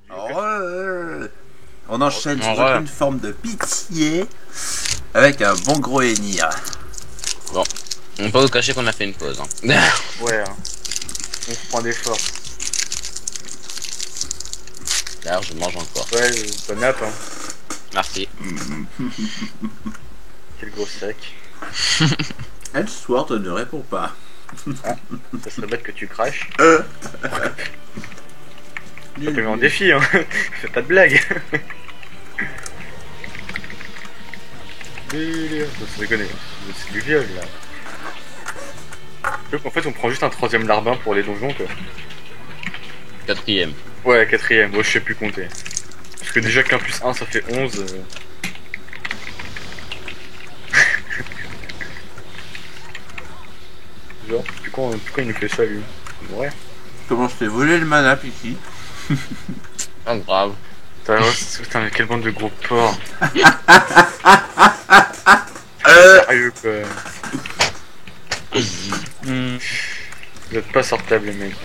On enchaîne sur une forme de pitié avec un bon gros Enir. Bon, on peut pas vous cacher qu'on a fait une pause. Hein. Ouais, hein. On reprend des forces. D'ailleurs, je mange encore. Ouais, bonne nappe, hein. Merci. Quel gros sac. Elsword ne répond pas. Ah, ça serait bête que tu craches. T'as mis en défi, hein. Fais pas de blague. Ça déconne, c'est du viol là. Donc en fait on prend juste un troisième larbin pour les donjons quoi. Quatrième. Ouais, quatrième, moi je sais plus compter. Parce que déjà qu'un plus 1 ça fait 11. Genre, pourquoi il nous fait ça lui? Ouais. Comment je t'ai volé le mana, Piki? Pas grave. Putain, mais quelle bande de gros porcs. Sérieux quoi. Vous êtes pas sortables les mecs.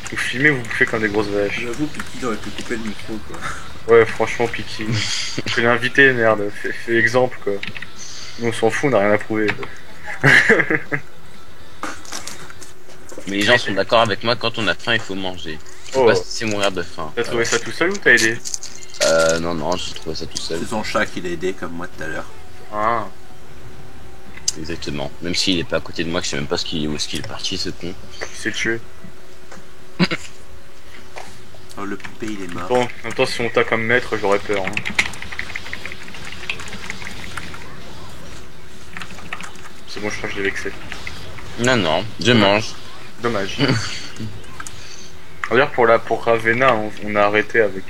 Vous filmez, vous bouffez comme des grosses vaches. J'avoue, Piki aurait pu couper le micro quoi. Ouais, franchement, Piki. Je l'ai invité, merde. Fais exemple quoi. Nous on s'en fout, on a rien à prouver. Mais les gens sont d'accord avec moi, quand on a faim, il faut manger. Faut pas se laisser mourir de faim. T'as trouvé ça tout seul ou t'as aidé? Non, j'ai trouvé ça tout seul. C'est son chat qui l'a aidé comme moi tout à l'heure. Ah. Exactement. Même s'il est pas à côté de moi, que je sais même pas où est-ce qu'il est parti, ce con. Il s'est tué. Oh, le poupée il est mort. Bon, en même temps, si on t'a comme maître, j'aurais peur. Hein. C'est bon, je crois que je l'ai vexé. Non, je mange. Dommage. D'ailleurs, pour Ravena, on a arrêté avec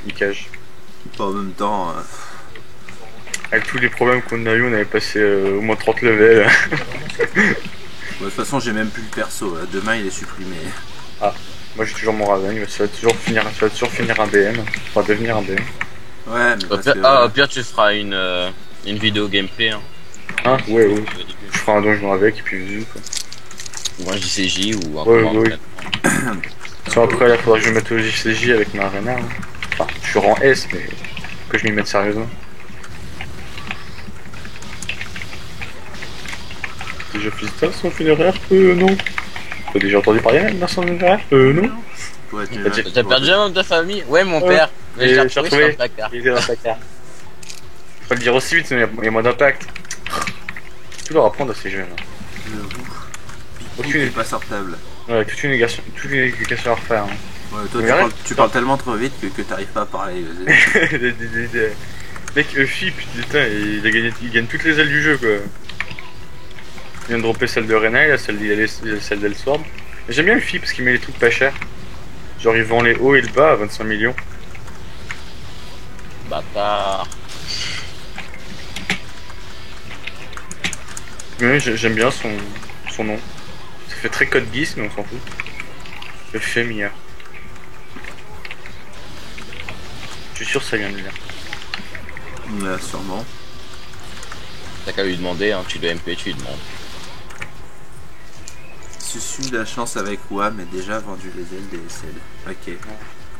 Mikage. Pas en même temps. Avec tous les problèmes qu'on a eu, on avait passé au moins 30 levels. De toute façon, j'ai même plus le perso. Demain, il est supprimé. Ah, moi j'ai toujours mon Raven, ça va toujours finir un BM. Enfin, devenir un BM. Ouais, mais parce que... au pire, tu feras une vidéo gameplay. Hein. Hein? Ouais. Je ferai un donjon avec et puis vu quoi. Ou un JCJ ou un ouais. Soit après, là, faudra que je me mette au JCJ avec ma Arena. Hein. Enfin, je suis rang S, mais que je m'y mette sérieusement. Déjà fait ça son funéraire? Non. T'as déjà entendu parler d'un son funéraire? Non. Ouais, t'as perdu un membre de ta famille? Ouais, mon père. Mais je l'ai retrouvé sur le placard. Il était dans le placard. Faut le dire aussi vite, sinon il y a moins d'impact. Tu dois apprendre à ces jeunes. Aucune n'est pas sortable. Ouais, toute une éducation à refaire. Hein. Ouais, toi tu parles tellement trop vite que t'arrives pas à parler. Mec, Euphie, putain, il gagne toutes les ailes du jeu quoi. Il vient de dropper celle de Rena, il a celle d'Elsword. J'aime bien Euphie parce qu'il met les trucs pas chers. Genre il vend les hauts et le bas à 25 millions. Bâtard. Ouais, j'aime bien son nom. Ça fait très code Geass, mais on s'en fout. Le Femia. Je suis sûr que ça vient de là. Sûrement. T'as qu'à lui demander, hein, tu dois MP, tu lui demandes. Je suis la chance avec WAM mais déjà vendu les ailes des SL. Ok.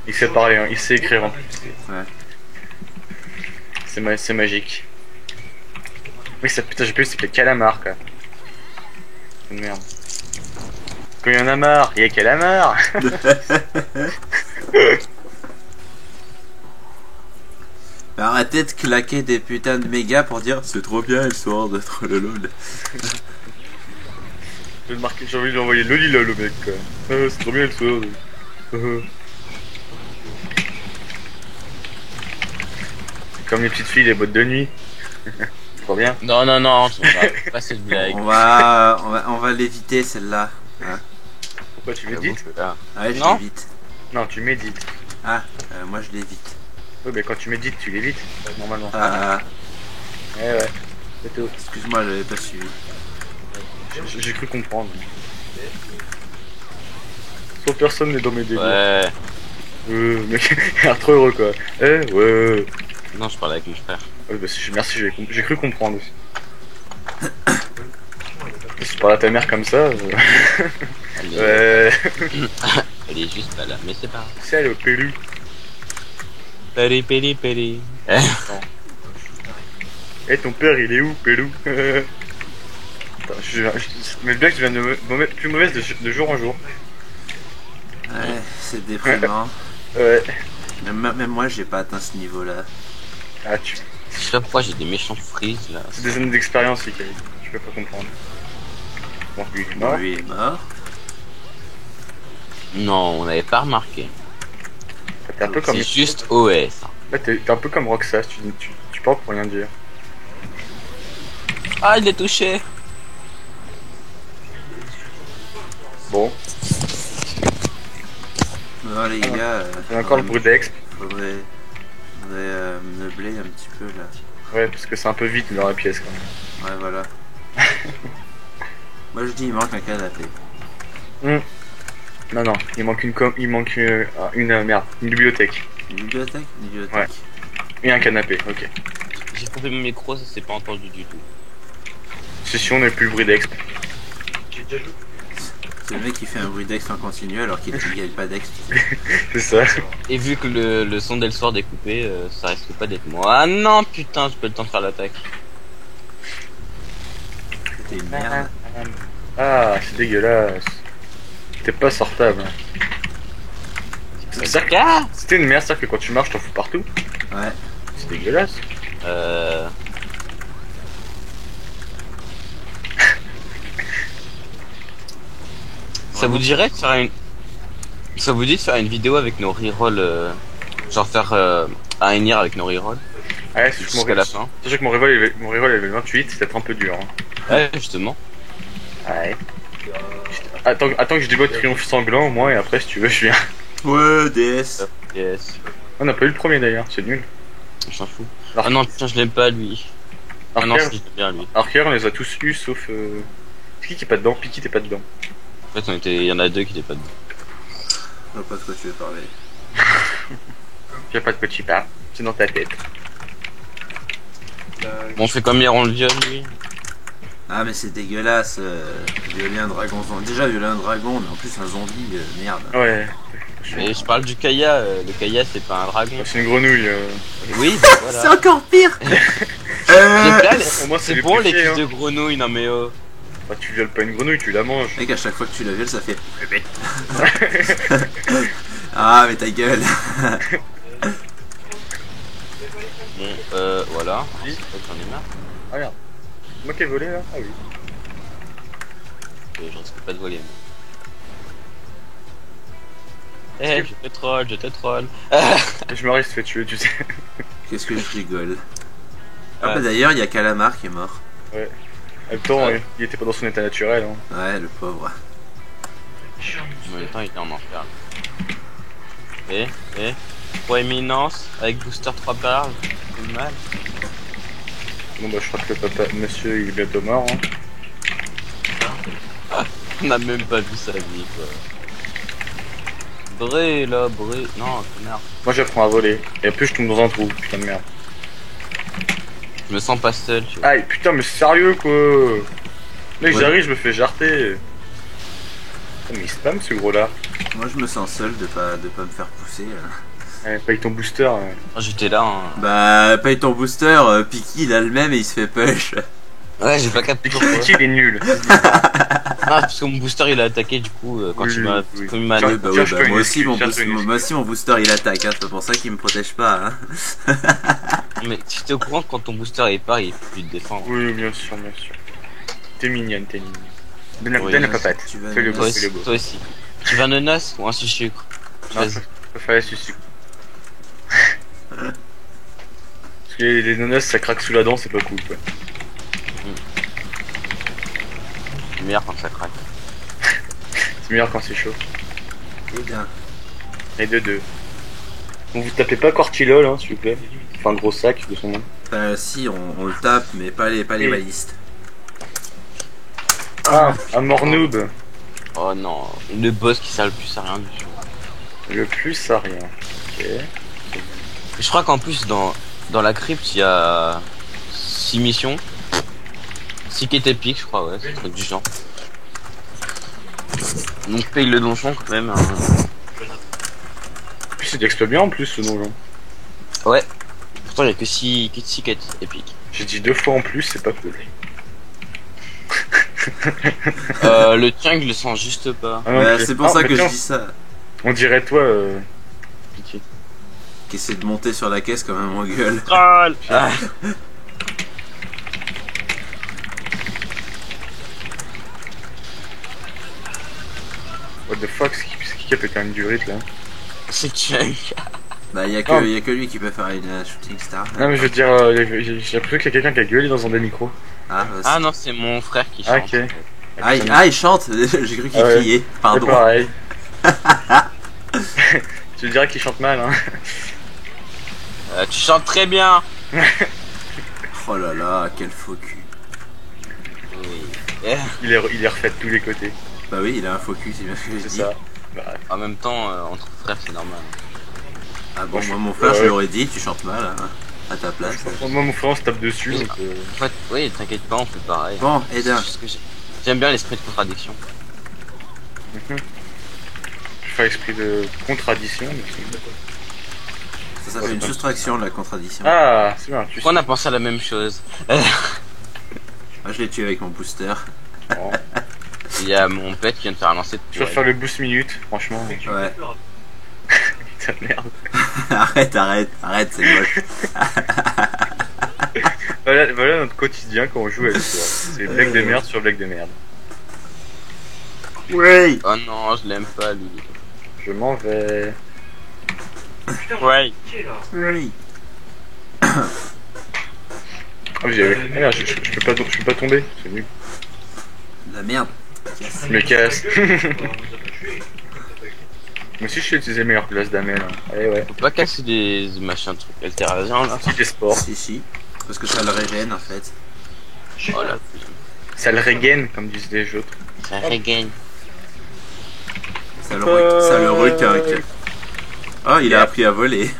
Il sait parler, hein, il sait écrire en plus. Ouais. C'est magique. Oui, ça putain, j'ai pas vu, ça s'appelait Calamar quoi. Merde. Quand il y en a marre, il y a Calamar. Arrêtez de claquer des putains de mégas pour dire c'est trop bien le soir d'être le lol. J'ai envie de lui envoyer lolilol au mec quoi. C'est trop bien le soir. C'est comme les petites filles, les bottes de nuit. Trop bien. Non, on va pas cette blague. On va l'éviter celle-là. Hein. Pourquoi tu médites? Ouais, je Non. l'évite. Non, tu médites. Ah, moi je l'évite. Oui, mais quand tu médites, tu l'évites, normalement. Ouais, c'est tout. Excuse-moi, j'avais pas suivi. J'ai cru comprendre. Sauf personne n'est dans mes délires. Ouais. Mec, il a l'air trop heureux quoi. Ouais. Non, je parlais avec mon frère. Ouais, bah, merci, j'ai cru comprendre aussi. Si tu parles à ta mère comme ça. Elle est... Ouais. Elle est juste pas là, mais c'est pas grave. C'est elle au PLU. Péri, péri, péri. Eh, ton père, il est où, Pelou? Attends, mes blagues deviennent plus mauvaises de jour en jour. Ouais, c'est déprimant. Ouais. Même moi, j'ai pas atteint ce niveau-là. Ah, Je sais pas pourquoi j'ai des méchants frises là. c'est des années d'expérience, Ikaï. Je peux pas comprendre. Bon, lui, il est Bon, mort. lui est mort. Non, on n'avait pas remarqué. T'es un peu comme... C'est juste OS. Là, t'es un peu comme Roxas, tu parles pour rien dire. Ah, il est touché. Bon, Bon, les gars, on a encore le bruit d'exp. faudrait meubler un petit peu là. Ouais, parce que c'est un peu vite dans la pièce quand même. Ouais, voilà. Moi, je dis, il manque un canapé. Non, non, il manque une bibliothèque. Une bibliothèque? Une bibliothèque. Ouais. Et un canapé, ok. J'ai coupé mon micro, ça s'est pas entendu du tout. C'est si on n'a plus le bruit d'exp. C'est le mec qui fait un bruit d'ex en continu alors qu'il n'y a pas d'ex. C'est ça. Et vu que le son d'Elsword est coupé, ça risque pas d'être moi. Ah non, putain, j'ai pas le temps de faire l'attaque. C'était une merde. Ah, c'est dégueulasse. T'es pas sortable. C'était une merde, c'est-à-dire que quand tu marches, t'en fous partout. Ouais. C'est dégueulasse. Ça vous dirait de faire une... Ça vous dit de faire une vidéo avec nos rerolls, genre faire un Enir avec nos rerolls Ouais, c'est jusqu'à la fin. Sachez que mon reroll avait 28, c'est peut-être un peu dur. Hein. Ouais, justement. Ouais. Attends que je débloque Triomphe Sanglant au moins, et après, si tu veux, je viens. Ouais, DS. Yes. On n'a pas eu le premier d'ailleurs, c'est nul. On s'en fout. Alors, Ah non, putain, je l'aime pas lui. Ah non, Archer, si, je l'aime bien lui. Archer, on les a tous eus sauf. Piki qui est pas dedans, Piki t'es pas dedans. En fait, il y en a deux qui étaient pas dedans. Je vois pas de quoi tu veux parler. Y'a pas de petit pas, c'est dans ta tête. Bon, on fait combien on le viole lui? Ah, mais c'est dégueulasse. Violer un dragon zombie. Déjà, violer un dragon, mais en plus un zombie, merde. Ouais. Mais je parle du Kaya. Le Kaya, c'est pas un dragon. C'est une grenouille. Oui, bah C'est voilà. encore pire. Au moins, C'est les bon les péchés, cuisses de grenouille, non mais oh. Bah, tu violes pas une grenouille, tu la manges. Mec, à chaque fois que tu la violes, ça fait. Ah, mais ta gueule. Bon, voilà. Oui. J'en ai marre. Ah, regarde. C'est moi qui ai volé là. Ah oui. Je risque pas de voler. Eh, je te troll. Je me reste fait tuer, tu sais. Qu'est-ce que je rigole. Ah, bah d'ailleurs, il y a Calamar qui est mort. Ouais. En même temps, Ouais. il était pas dans son état naturel. Hein. Ouais, le pauvre. En même temps, il était en enfer. Pro éminence avec booster 3 barres. C'est mal. Bon bah je crois que le papa, monsieur, il est bientôt mort. Hein. On a même pas vu sa vie quoi. Bré là, bré. Non, connard. Moi j'apprends à voler. Et après je tombe dans un trou, putain de merde. Je me sens pas seul, tu vois. Aïe putain mais c'est sérieux quoi. Mec Ouais. j'arrive, je me fais jarter. Putain, mais il spam ce gros là. Moi, je me sens seul de pas me faire pousser. Ouais, paye ton booster. Oh, j'étais là. Hein. Bah, paye ton booster. Piki, il a le même et il se fait push. Ouais, j'ai pas capté pourquoi. Piki il est nul. Ah, parce que mon booster il a attaqué du coup quand Oui, il m'a. oui. Quand il m'a. Tiens, Ouais, bah, ouais, cherche-toi bah, une moi, aussi, excuse, cherche-toi une moi aussi, mon booster il attaque. Hein. C'est pas pour ça qu'il me protège pas. Hein. Mais tu t'es au courant que quand ton booster est part, il peut plus te défendre. Oui bien sûr, bien sûr. T'es mignonne, t'es mignonne. Donne Oui, la papate. tu vas Fais le nous- beau, Toi fais aussi. le beau. Toi aussi. Tu veux un ananas ou un sucre? Non, Choisis. faut faire la sucre. Parce que les nanas ça craque sous la dent, c'est pas cool quoi. C'est meilleur quand ça craque. C'est meilleur quand c'est chaud. Eh bien. Et de deux. Donc vous tapez pas Cortilol hein s'il vous plaît. Enfin gros sac de son nom. Si, on le tape, mais pas les Oui. balistes. Ah, un mort noob. Oh non, le boss qui sert le plus à rien du tout. Le plus à rien. Ok. Je crois qu'en plus dans la crypte il y a 6 missions. 6 quêtes épiques je crois, ouais, c'est un truc du genre. Donc paye le donjon quand même. Hein. En plus c'est d'exploit bien en plus ce donjon. Ouais. Pourtant, il y a que 6 quêtes épiques. J'ai dit 2 fois en plus, c'est pas cool. Le tien, je le sens juste pas. Ah non, Bah, mais- c'est pour ah, ça mais que je tiens, dis ça. On dirait toi, Pitié. Qui essaie de monter sur la caisse comme un mongol. Troll. Ah. What the fuck, c'est qui a pété une durite là? C'est Chunk. Bah, y a Oh. que lui qui peut faire une shooting star. Non, mais je veux dire, j'ai l'impression qu'il y a quelqu'un qui a gueulé dans un des micros. Ah, bah, Ah non, c'est mon frère qui Ah, chante. ok. il chante. J'ai cru qu'il Ah ouais. criait. C'est Pardon. pareil. Tu dirais qu'il chante mal, hein. Tu chantes très bien. Oh là là, quel faux cul. Oui. Eh, Il est refait de tous les côtés, Bah oui, il a un faux cul, c'est bien ce que je c'est dis. ça. Bah, en même temps, entre frères, c'est normal. Ah bon, Moi, moi mon frère, ouais. je l'aurais dit, tu chantes mal hein, à ta place. moi, mon frère, on se tape dessus, Oui. donc. En fait, oui, t'inquiète pas, on fait pareil. Bon, Eden, C'est juste que j'aime bien l'esprit de contradiction. Je fais esprit de contradiction. mais ça s'appelle une soustraction de la contradiction. Ah, c'est bien, tu sais. Pourquoi on a pensé à la même chose? Moi je l'ai tué avec mon booster. Bon. Il y a mon pet qui vient de faire un lancer de Je vais faire le boost minute, franchement. Ouais. Putain, merde. arrête, c'est moche. Voilà notre quotidien quand on joue à l'histoire. C'est blague de merde sur blague de merde. Oui. Oh non, je l'aime pas lui. Je m'en vais. Ouais. Oui. Ah, merde, je peux pas tomber, c'est nul. La merde. Je me casse. Moi aussi je sais utiliser les meilleures classes d'Amel. Hein. Allez ouais. Faut pas casser des machins trucs altérations là. Si des sports. Si. Parce que ça le régène en fait. Oh là, Ça le regaine comme disent les autres. ça regagne. Ça le requinque. Oh, il a appris à voler.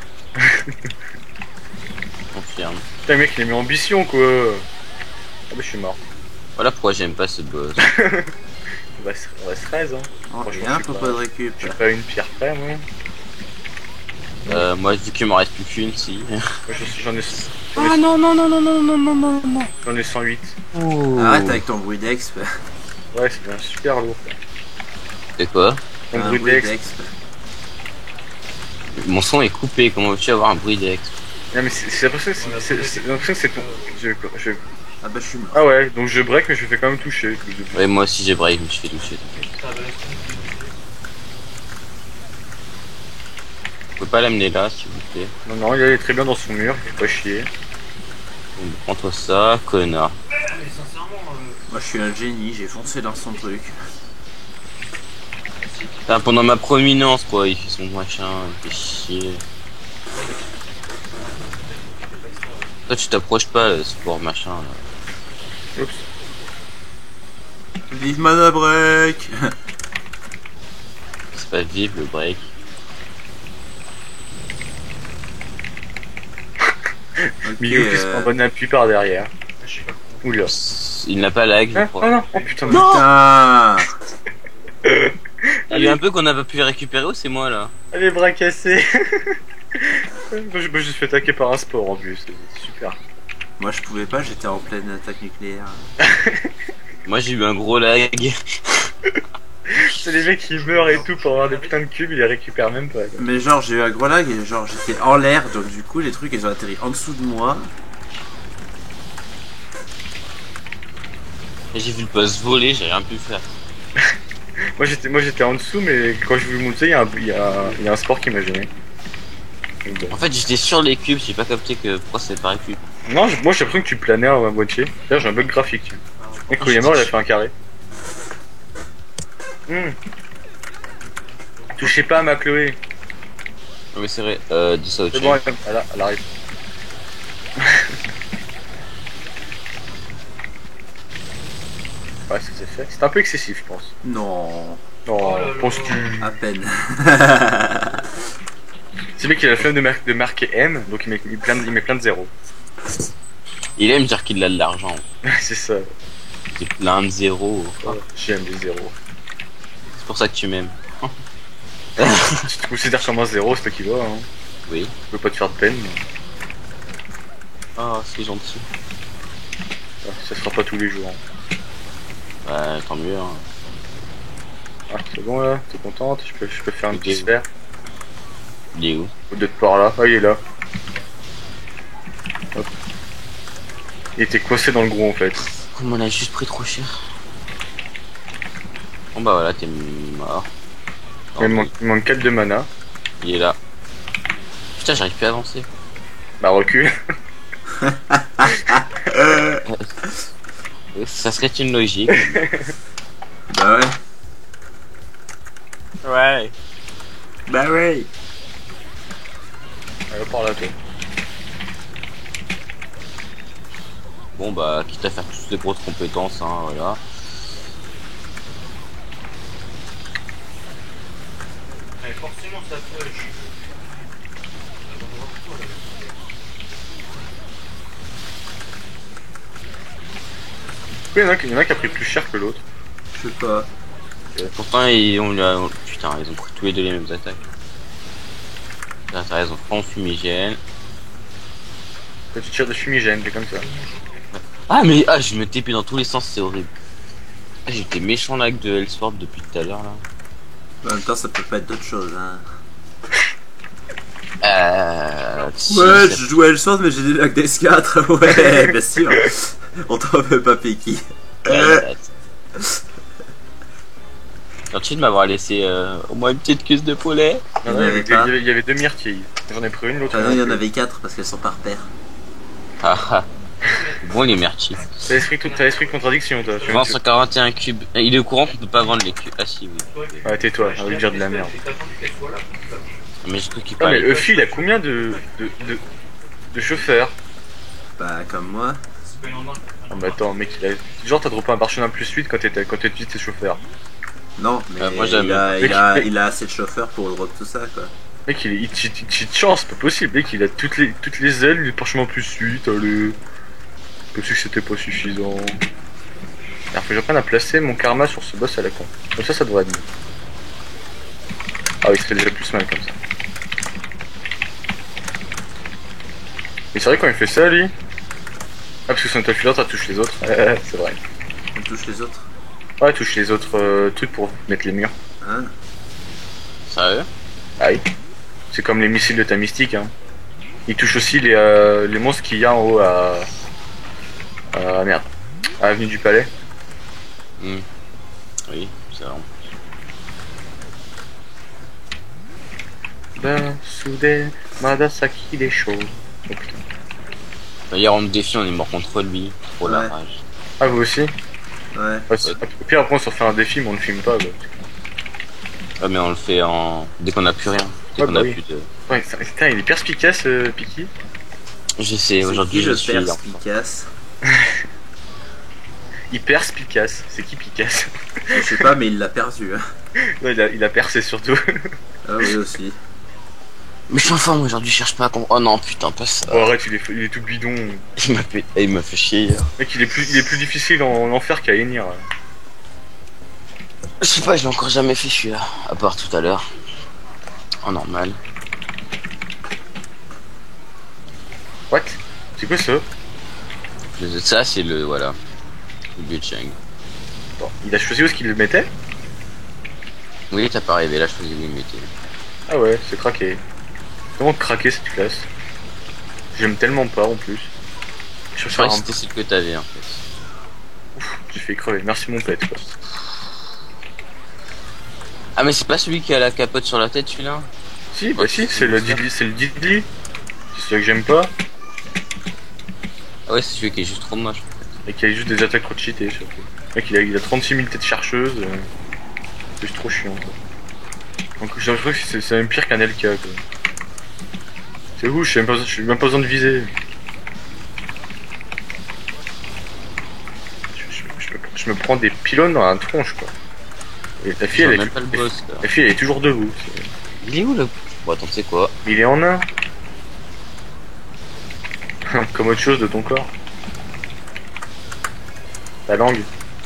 Confirme. Putain mec il a mis ambition quoi. Ah bah je suis mort. Voilà pourquoi j'aime pas ce boss. On reste 13 hein. Oh, Franchement, rien je suis pour pas- pas de récup. Je suis pas une pierre près moi. Moi vu qu'il m'en reste plus qu'une, si. Moi j'en ai Ah non non non non non non non non non. j'en ai 108. Arrête avec ton bruit d'exp. Ouais c'est bien super lourd. C'est quoi? Mon Un bruit bruit d'ex. d'exp. Mon son est coupé, comment veux-tu avoir un bruit d'ex? Non mais c'est l'impression que c'est l'impression que c'est ton. Ah bah je suis mort. Ah ouais donc je break mais je me fais quand même toucher. Ouais, moi aussi j'ai break, je me suis fait toucher. Vous pouvez pas l'amener là, s'il vous plaît. Non il est très bien dans son mur, faut pas chier. Bon, prends-toi ça, connard. Moi je suis un génie, j'ai foncé dans son truc. Putain, pendant ma prominence, quoi, il fait son machin, il fait chier. Toi, tu t'approches pas, ce pour machin, là. Oups. Vive mana break. C'est pas vivre le break. Milieu qui se prend bon appui par derrière. Oula. Il n'a pas lag, je Ah, crois. oh non, oh putain. Putain. Il y a eu un peu qu'on n'a pas pu les récupérer ou c'est moi là? Les bras cassés. Moi je me suis fait attaquer par un sport en plus, c'est super. Moi je pouvais pas, j'étais en pleine attaque nucléaire. Moi j'ai eu un gros lag. C'est les mecs qui meurent et tout pour avoir des putains de cubes, ils les récupèrent même pas. Quoi. Mais genre j'ai eu un gros lag et genre j'étais en l'air donc du coup les trucs ils ont atterri en dessous de moi. Et j'ai vu le poste voler, j'ai rien pu faire. Moi j'étais en dessous, mais quand je voulais monter, il y a un sport qui m'a gêné. Donc, bon. En fait j'étais sur les cubes, j'ai pas capté que pourquoi c'est pas récup. Non, moi j'ai l'impression que tu planais à ma moitié. D'ailleurs j'ai un bug graphique. Et quand il est mort, il a fait un carré. Touchez pas à ma Chloé. Non mais c'est vrai, dis ça au C'est chat. bon, elle arrive. Ouais, ça c'est fait. C'est un peu excessif, je pense. Non, Oh, penses-tu? à peine. C'est bien qu'il a la flemme de marquer M, donc il met plein de zéros. Il aime dire qu'il a de l'argent. C'est ça. C'est plein de zéros. J'aime les zéros. C'est pour ça que tu m'aimes. Tu te considères comme un zéro, c'est toi qui vois. Hein. Oui. Je veux pas te faire de peine, mais Ah, c'est gentil. ça se fera pas tous les jours. Ouais, tant mieux. Hein. Ah, c'est bon là, t'es contente? Je peux faire un Ok. petit sphère. Il est où? Ou d'être par là. Ah, il est là. Hop. Il était coincé dans le gros en fait. Comme on a juste pris trop cher. Bon bah voilà, t'es mort. Il manque 4 de mana. Il est là. Putain, j'arrive plus à avancer. Bah, recule. Ça serait une logique. Bah ouais. Ouais. Bah ouais. Allez, par là, toi. Bon bah, quitte à faire toutes ces grosses compétences, hein, voilà. Forcément, ça push. Il y en a qui a pris plus cher que l'autre. Je sais pas. Pourtant, putain, ils ont pris tous les deux les mêmes attaques. Là, t'as raison, prends fumigène. Quand tu tires de fumigène, c'est comme ça. Ah, mais je me TP dans tous les sens, c'est horrible. Ah, j'étais méchant là de Hellsword depuis tout à l'heure là. En même temps, ça peut pas être d'autre chose, hein. Si, Ouais, ça- je jouais à le soir, mais j'ai des lacs d'S4. Ouais, bien sûr. On t'en veut pas, Peki. Gentil de m'avoir laissé au moins une petite cuisse de poulet. Non, Il y non, en avait pas. il y avait deux myrtilles. J'en ai pris une, l'autre. Ah non, il y en plus. avait 4 parce qu'elles sont par paire. Ah ah. Bon, les merchis. T'as l'esprit de contradiction, toi. Je vends 141 cubes. Il est au courant qu'on peut pas vendre les cubes. Ah si, oui. Ouais, tais-toi, j'ai envie de dire de la merde. Mais je crois qu'il Ah, mais parlait. Euphie, il a combien de chauffeurs? Bah, comme moi. Ah, bah attends, mec, genre, t'as droppé un parchemin plus 8 quand t'étais chauffeur. Non, mais moi, jamais. il a assez de chauffeurs pour drop tout ça, quoi. Mec, il cheat chance, c'est pas possible. Mec, il a toutes les ailes, les parchemins plus 8, allez. Je pensais que c'était pas suffisant. Alors, faut que j'apprenne à placer mon karma sur ce boss à la con. Comme ça devrait être mieux. Ah oui, ça fait déjà plus mal comme ça. Mais c'est vrai quand il fait ça, lui. Ah, parce que son taffileur, ça touche les autres. C'est vrai. On touche les autres. Ouais, touche les autres trucs pour mettre les murs. Hein? Sérieux? Ah oui. C'est comme les missiles de ta mystique, hein. Il touche aussi les monstres qu'il y a en haut merde. À l'avenue du Palais. Oui, c'est vrai. Ben, soudé, Madasaki des choses. Oh putain. Hier, on me défie, on est mort contre lui. Trop la Ouais. rage. Ah, vous aussi? Ouais. Au pire, après, on s'en fait un défi, mais on ne filme pas, quoi. Ah, mais on le fait en. Dès qu'on a plus rien. Dès Ouais, qu'on bah a oui. plus de. Ouais, putain, il est perspicace, Piki. J'essaie, aujourd'hui, je je suis. perce Picasse. Il perspicace. C'est qui Picasse? Je sais pas, mais il l'a perdu. Hein. Ouais, il a percé surtout. Ah oui, aussi. Mais je suis en forme aujourd'hui, je cherche pas à comprendre. Oh non, putain, pas ça. Oh, arrête, il est tout bidon. Il m'a fait chier hier. Mec, il est plus difficile en enfer qu'à Enir. Je sais pas, je l'ai encore jamais fait celui-là. À part tout à l'heure. En normal. What? C'est quoi ça? Ça, c'est le. Voilà. Le Butchang. Bon, il a choisi où est-ce qu'il le mettait? Oui, t'as pas rêvé, là, je faisais où il mettait. Ah ouais, c'est craqué. Comment craquer cette classe? J'aime tellement pas en plus. Je Je vais croyais faire que un... c'était celle que t'avais en fait. J'ai fait crever. Merci mon pet, quoi. Ah, mais c'est pas celui qui a la capote sur la tête, celui-là? Si, bah si, c'est le Didli. C'est celui que j'aime pas. Ah ouais, c'est celui qui est juste trop moche. Et qui a juste des attaques trop cheatées surtout. Mec, il a 36 000 têtes chercheuses. C'est juste trop chiant, quoi. Donc j'ai l'impression que c'est même pire qu'un LK, quoi. C'est où? J'ai même pas besoin de viser. Je me prends des pylônes dans la tronche, quoi. Et la fille, Je vois elle même pas le boss, là. la fille, elle est toujours debout. Il est où le. Bon, attends, c'est quoi? Il est en un. Comme autre chose de ton corps. La langue.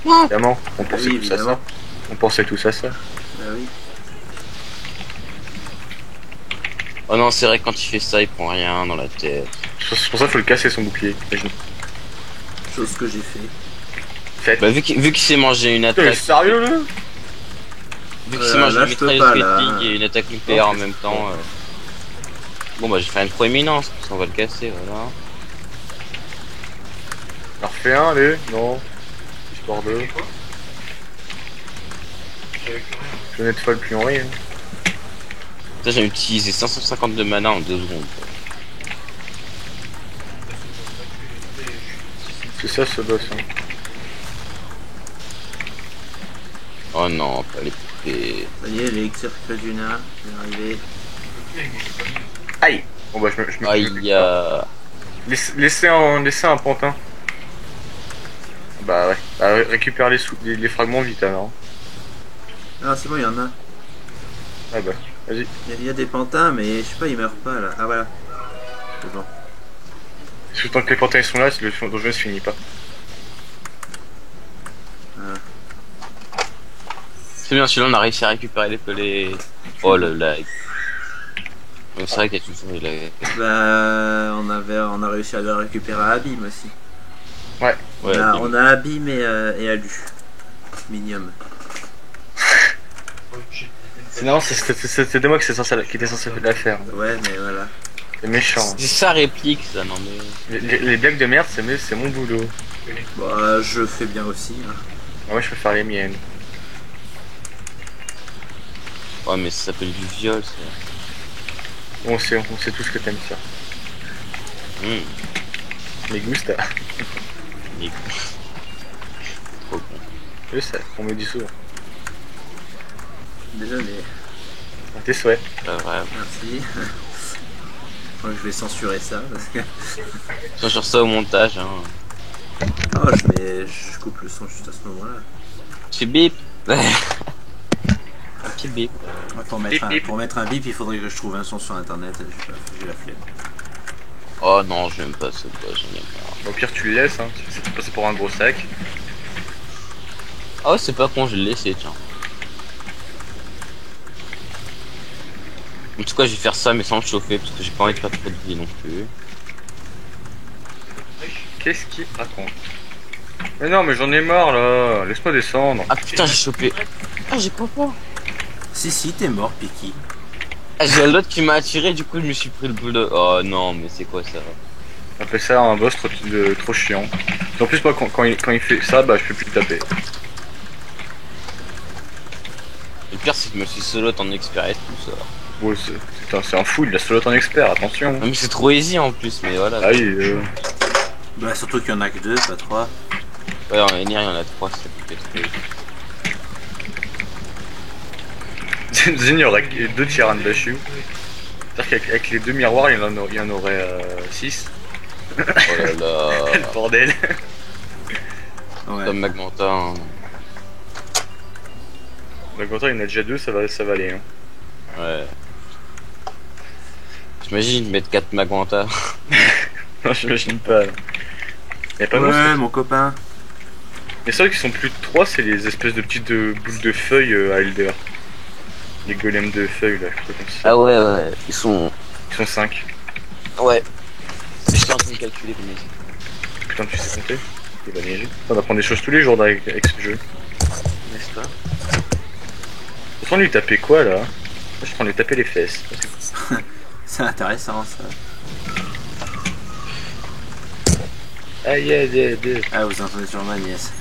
Évidemment, on pensait Oui, tous à ça. évidemment. On pensait tous à ça. Ah oui. Oh non, c'est vrai que quand il fait ça, il prend rien dans la tête. C'est pour ça qu'il faut le casser son bouclier. Chose que j'ai fait. Faites. Bah, vu qu'il s'est mangé une T'es attaque. sérieux là? Vu qu'il s'est mangé là, une je peux mitrailleuse pas, là. critique et une attaque nucléaire en même temps. Bon, bah, j'ai fait une proéminence, parce qu'on va le casser, voilà. On en refait un, allez? Non. Histoire de. Je vais être folle plus en rien. Ça, j'ai utilisé 550 de mana en 2 secondes. C'est ça ce boss. Hein. Oh non, pas les poupées. Ça y est, l'élixir Kajuna, c'est arrivé. Aïe! Bon bah je me Aïe, laissez un pantin. Bah ouais. Bah, récupère les fragments vite alors. Ah, c'est bon, il y en a. Ah bah, vas-y. Il y a des pantins, mais je sais pas, ils meurent pas là. Ah voilà. C'est bon. Parce que tant que les pantins ils sont là, le donjon se finit pas. c'est bien, celui-là, on a réussi à récupérer les... Oh le lag. Donc, c'est vrai qu'il y a toujours des lags. Bah, on a réussi à le récupérer à Abîme aussi. Ouais. Ouais, On a Abîme et Alu. Minium. Non, c'était moi qui était censé la faire. Ouais, mais voilà. C'est méchant. c'est sa réplique, ça, non mais... Les blagues de merde, c'est mon boulot. Bah, je fais bien aussi. Hein. Ah, moi je peux faire les miennes. Ouais, mais ça s'appelle du viol, ça. On sait tous que t'aimes ça. Mais gusta. Nick. Trop bon. Je sais, on me dit souvent. Désolé. À tes souhaits. Pas vrai. Merci. Je crois que je vais censurer ça parce que. Soit sur ça au montage, hein. Oh, je coupe le son juste à ce moment-là. Tu bip. Un petit bip. Ouais, pour mettre un bip, il faudrait que je trouve un son sur internet. J'ai la flemme. Oh non, j'aime pas ce boss, j'en ai marre. Au pire, tu le laisses, hein. C'est passé pour un gros sac. Ah ouais, c'est pas con, je l'ai laissé, tiens. En tout cas, je vais faire ça, mais sans le chauffer, parce que j'ai pas envie de faire trop de vie non plus. Qu'est-ce qu'il raconte? Mais non, mais j'en ai marre là. Laisse-moi descendre. Ah putain, j'ai chopé. Ah, j'ai pas peur. Si, t'es mort, Piki. Ah, j'ai l'autre qui m'a attiré, du coup, je me suis pris le bulldog. Oh non, mais c'est quoi ça? On appelle ça un boss trop chiant. En plus, moi, quand il fait ça, bah, je peux plus le taper. Le pire, c'est que je me suis solo en expert et tout ça. Ouais, c'est un fou, il a solo en expert, attention. Non, mais c'est trop easy en plus, mais voilà. Ah oui, Bah, surtout qu'il y en a que 2, pas 3. Ouais, en Enir, il y en a 3, c'est peut-être trop easy. Zin, il y aurait 2 Tyran Bashu. C'est-à-dire qu'avec les 2 miroirs, il y en aurait 6. Oh là là. Le bordel. Ouais. Comme Magmanta. Hein. Donc quand il y en a déjà 2, ça va aller. Hein. Ouais. J'imagine mettre 4 Magmanta. Non, j'imagine pas. Y'a pas Ouais, mon copain. Les seuls qui sont plus de 3, c'est les espèces de petites boules de feuilles à Elder. Les golems de feuilles là, je crois comme ça. Ah ouais, ouais, ils sont... Ils sont 5. Ouais. Je suis en train de calculer combien. Putain, tu sais compter? Il va neiger. On apprend des choses tous les jours avec ce jeu. N'est-ce pas? Pourtant lui taper quoi là? Moi, je suis en train de lui taper les fesses. C'est intéressant ça. Aïe aïe aïe aïe. Ah, vous entendez sur ma nièce.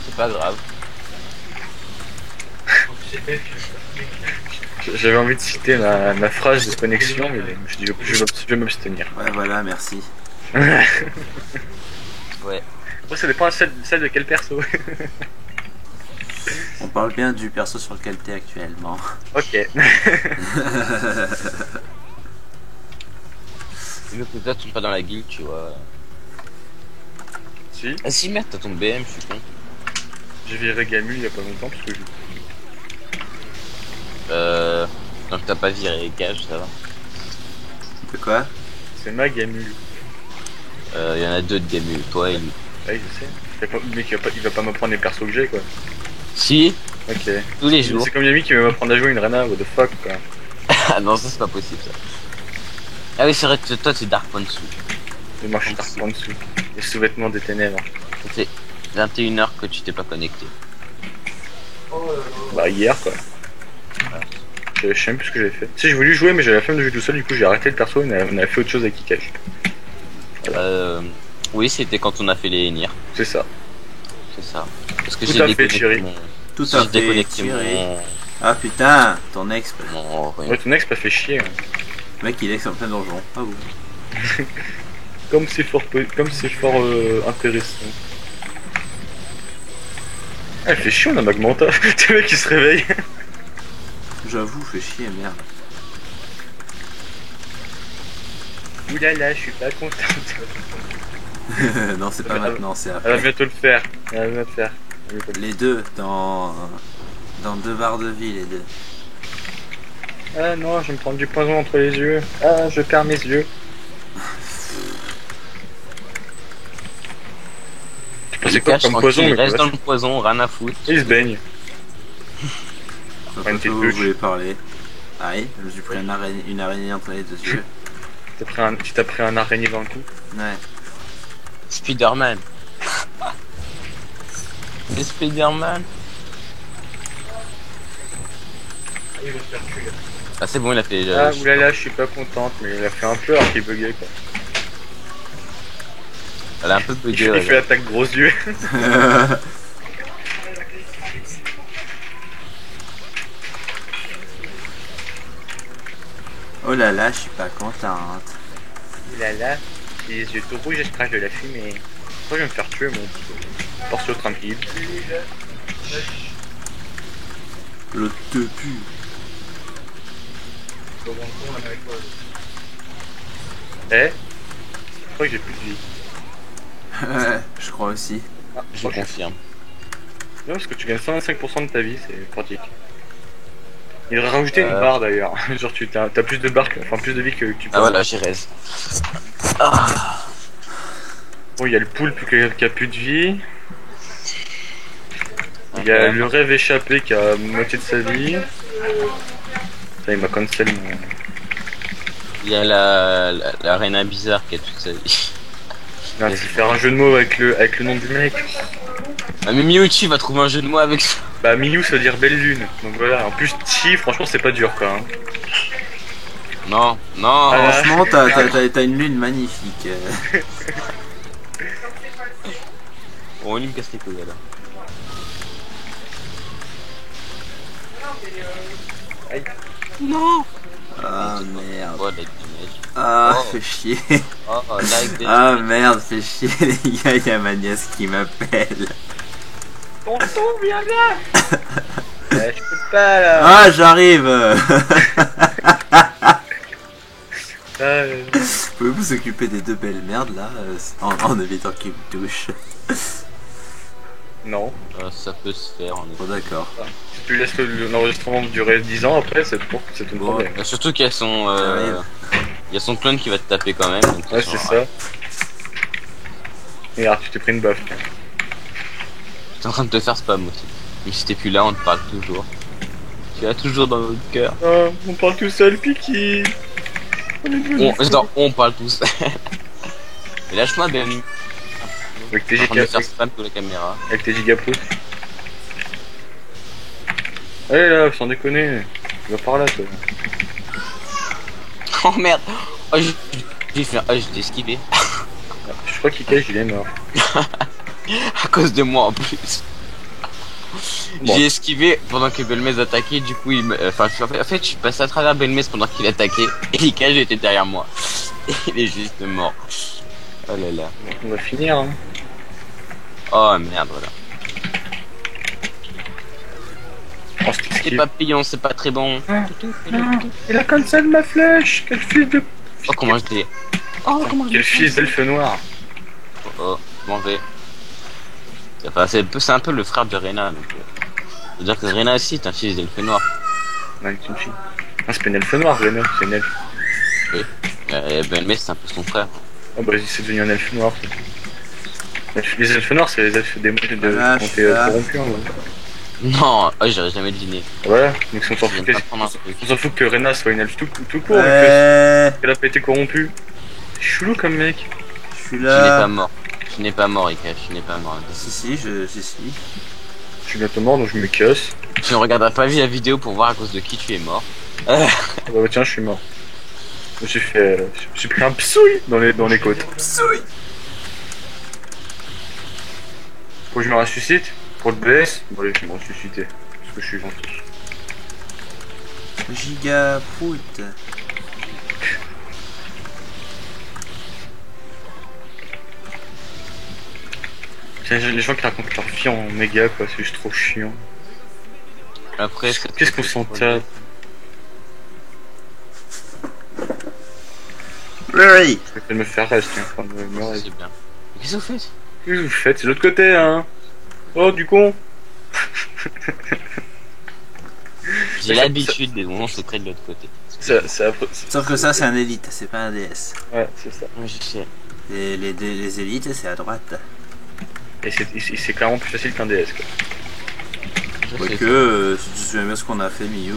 C'est pas grave. J'avais envie de citer ma phrase de connexion, mais je vais m'abstenir. Ouais, voilà, merci. Ouais. Après, ça dépend celle de quel perso. On parle bien du perso sur lequel t'es actuellement. Ok. Le que toi, tu sont pas dans la guilde, tu vois. Si, Ah si, merde, t'as ton BM, je suis con. j'ai viré Gamu il y a pas longtemps parce que Donc t'as pas viré Gage, ça va. De quoi? c'est ma Gamu. Y en a 2 de Gamu, toi et lui. Ah oui, je sais. Le mec il va pas m'apprendre les persos que j'ai quoi. Si, Ok. tous les jours. C'est comme Yami qui va m'apprendre à jouer une Rena, what the fuck quoi. Ah non, ça c'est pas possible ça. Ah oui, c'est vrai que toi c'est Dark Pantsu. Et moi je suis en dessous. Les sous-vêtements des ténèbres. Ça fait 21h que tu t'es pas connecté. Bah hier quoi. Je sais même plus ce que j'ai fait. Tu sais, j'ai voulu jouer mais j'avais la flemme de jouer tout seul, du coup j'ai arrêté le perso et on a fait autre chose avec Kikash. Oui, c'était quand on a fait les Nier. C'est ça. C'est ça. Parce que Tout j'ai à fait, déconnecté Thierry. mon... Tout j'ai à fait, déconnecté Thierry. mon... Ah putain, ton ex. mon... Ouais, ton ex m'a fait chier. Hein. Mec, il est en plein donjon. Ah bon. Comme c'est fort, intéressant. Ah, elle fait chier, on a Magmanta. Le mec qui se réveille. J'avoue, fais chier, merde. Oulala, je suis pas contente. Non, c'est pas maintenant, c'est Elle va après. bientôt le faire. Elle va bientôt le faire. Les deux, dans 2 barres de vie, les deux. Ah non, je vais me prendre du poison entre les yeux. Ah, je perds mes yeux. C'est quoi Cache comme tranquille, poison, mais reste quoi. dans le poison, rien à foutre. Il se baigne. Je sais Ouais, pas une de petite quoi vous bûche. voulez parler. Aïe, je me suis pris une araignée entre les deux yeux. Tu t'as pris un araignée dans le cou. Ouais. Spider-Man. C'est Spider-Man. Ah c'est bon, il a fait... Ah oulala, je suis pas contente, mais il a fait un peu alors qu'il buguait quoi. Elle a un peu Il bugué. fait, Ouais, il fait l'attaque gros yeux. Oh là là, je suis pas contente. Oulala, j'ai les yeux tout rouges et je crache de la fumée. Pourquoi je vais me faire tuer mon portio tranquille. Le te pue. Eh, je crois que j'ai plus de vie. Ouais, je crois aussi. Ah, je confirme. Non, parce que tu gagnes 125% de ta vie, c'est pratique. Il devrait rajouter une Euh. barre d'ailleurs. Genre tu t'as plus de barres, enfin plus de vie que tu peux. Ah voilà, j'ai raise. Bon, il y a le poulpe qui a plus de vie. Il y a Ouais. le rêve échappé qui a moitié de sa vie. Ça, il m'a cancel mon... Il y a la reine bizarre qui a toute sa vie. Non, c'est faire un jeu de mots avec le nom du mec. Ah mais Miyuchi va trouver un jeu de mots avec ça. Bah Miyu ça veut dire belle lune. Donc voilà, en plus Chi franchement c'est pas dur quoi. Hein. Non, non. Ah, Franchement, t'as une lune magnifique. Bon, il me casse les couilles là. Non. Ah merde. Oh, like damage. Ah, Oh. fais chier. Oh, like damage. Ah merde, fais chier les gars, il y a ma nièce qui m'appelle. Tonton viens là. Je peux pas là. Ah, j'arrive. Pouvez-vous vous occuper des deux belles merdes là, en évitant qu'ils me touchent? Non. Ça peut se faire en Bon d'accord. Si tu laisses l'enregistrement durer 10 ans après c'est ton Bon. problème. Surtout qu'il y a son... il y a son clone qui va te taper quand même. Donc Ouais c'est ça. Regarde tu t'es pris une baffe. T'es en train de te faire spam aussi. Même si t'es plus là, on te parle toujours. Tu es toujours dans notre cœur. Oh, on parle tout seul Piki. On parle tous. Mais lâche-moi, Benny. Avec tes En train de giga faire spam pour la caméra. avec tes gigapoutes. Allez là, sans déconner. Tu vas par là toi. Oh merde. Oh, j'ai fait un j'ai esquivé. Je crois qu'Ikash il est mort. À cause de moi en plus. Bon. J'ai esquivé pendant que Belmez attaquait, du coup il me... Enfin, en fait, je suis passé à travers Belmez pendant qu'il attaquait, et Ika était derrière moi. Et il est juste mort. Oh là là. On va finir hein. Oh merde, voilà. Oh, C'est papillon, c'est pas très bon. Il a cancel ma flèche. Quel fils de... Oh, comment je l'ai... Oh, comment je Quel l'ai... fils d'elfe noir. Oh, je m'en vais. Enfin, c'est un peu le frère de Rena, donc... C'est-à-dire que Rena aussi est un fils d'elfe noir. Non, c'est une fille. Ah, c'est pas une elfe noire, René, c'est une elfe. Oui. Belmez, c'est un peu son frère. Oh bah c'est devenu un elfe noir. Les elfes noirs c'est les elfes des Voilà, qui ont je suis été là. corrompus. Hein, Non, j'aurais jamais deviné. Voilà, donc on s'en Je viens fout, de t'apprendre un truc. on s'en fout que Rena soit une elfe tout court, qu'elle a pas été corrompue. C'est chelou comme mec. Je suis Tu n'es là. pas mort. Tu n'es pas mort, Ika. Tu n'es pas mort. Si, si. Je suis bientôt mort donc je me casse. Tu ne regarderas pas la vidéo pour voir à cause de qui tu es mort. Ah bah tiens, je suis mort. J'ai pris un psouille dans les côtes. Psoui. Faut que je me ressuscite pour le BS. Bon allez, je vais me ressusciter. Parce que je suis gentil. Giga prout. Les gens qui racontent leur vie en méga quoi, c'est juste trop chiant. Après, Qu'est-ce qu'on s'en tape? Oui. Je vais me faire rester en train de me C'est rester. bien. Qu'est-ce que vous faites? Qu'est-ce que vous faites? C'est de l'autre côté hein. Oh du con. J'ai l'habitude des moments secrets de l'autre côté. C'est affreux. Sauf que ça, c'est un élite, c'est pas un DS. Ouais, c'est ça. Oui, je sais. Les élites, c'est à droite. Et c'est clairement plus facile qu'un DS quoi. Je sais. Quoique, si tu te souviens bien ce qu'on a fait, Miyu.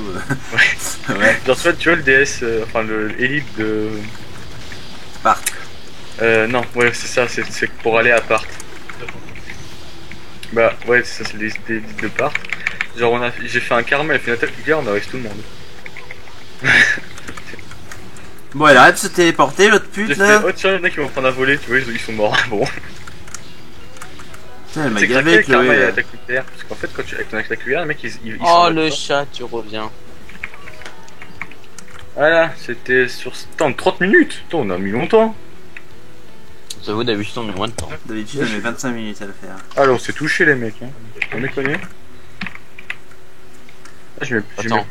Ouais. Genre tu vois le DS, enfin le Elite de... Part. Non, ouais c'est ça, c'est pour aller à part. Bah ouais c'est ça, c'est des Elites de part. Genre j'ai fait un karma, elle fait une attaque nucléaire, on a réussi tout le monde. Bon, elle arrête de se téléporter, l'autre J'ai pute fait, là. oh tiens, il y en a qui vont prendre un voler, tu vois, ils sont morts. Bon. Putain, elle m'a C'est craqué gavé, le karma et Chloé. l'attaque nucléaire, parce qu'en fait quand tu avec ton attaque nucléaire, les mecs ils Oh sont le là. chat, tu reviens. Voilà, c'était sur... Attends, 30 minutes. Attends, on a mis longtemps. Ça vaut d'habitude on met moins de temps. D'habitude, elle met 25 minutes à le faire. Alors, c'est touché les mecs, hein. On déconne. Ah, je mets... Attends.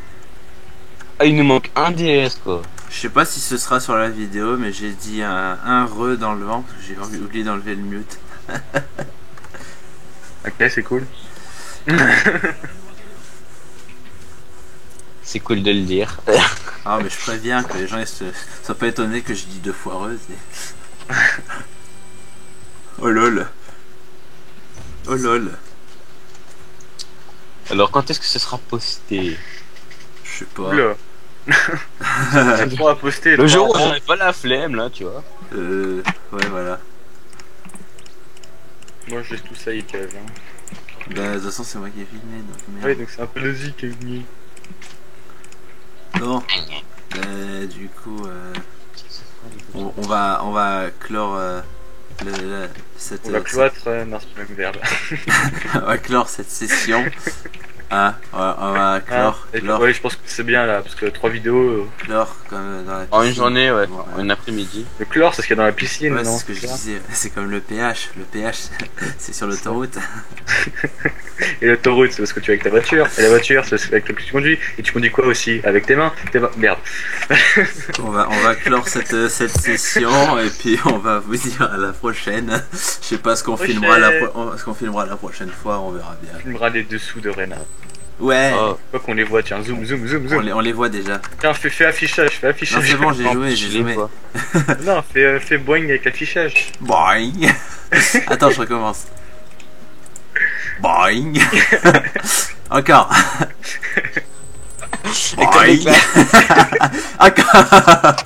Ah, il nous manque un DS quoi. Je sais pas si ce sera sur la vidéo, mais j'ai dit un re dans le vent parce que j'ai oublié d'enlever le mute. Ok, c'est cool. C'est cool de le dire. Ah, mais je préviens que les gens ils soient pas étonnés que je dis deux fois re. Oh lol. Oh lol. Alors quand est-ce que ce sera posté? Je sais pas. Oula. C'est trop à poster. Le jour où trois- j'aurai pas la flemme là, tu vois. Ouais, voilà. Moi, je laisse tout ça, il cave. Hein. Bah, de toute façon, c'est moi qui ai filmé, donc Ouais, merde. donc c'est un peu logique. Bon, du coup, on va clore cette. On va cloître, non, c'est pas le même verbe. On va clore cette session. Hein, on va clore, Et puis, clore, ouais, je pense que c'est bien là, parce que 3 vidéos. clore comme dans la En une piscine. journée, ouais. Ouais. En une après-midi. Le chlore, c'est ce qu'il y a dans la piscine, Ouais, non? c'est ce que je disais. C'est comme le péage. Le péage, c'est sur l'autoroute. Et l'autoroute, c'est parce que tu es avec ta voiture. Et la voiture, c'est avec laquelle tu conduis. Et tu conduis quoi aussi? Avec tes mains. Merde. On va clore cette session et puis on va vous dire à la prochaine. Je sais pas ce qu'on filmera ce qu'on filmera la prochaine fois, on verra bien. On filmera les dessous de Rena. Ouais, Oh, Quoi qu'on les voit, tiens, zoom, zoom, zoom, zoom. on les voit déjà. Tiens, fais affichage, fais Non, affichage. c'est bon, j'ai non, joué, je j'ai les joué. vois. Non, fais boing avec l'affichage. Boing. Attends, je recommence. Boing. Encore. Boing. Encore.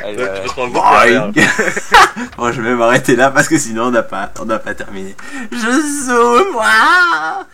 Allez, Ouais, tu peux te rendre compte Boing. derrière. Bon, je vais m'arrêter là parce que sinon on n'a pas terminé. Je zoome, moi.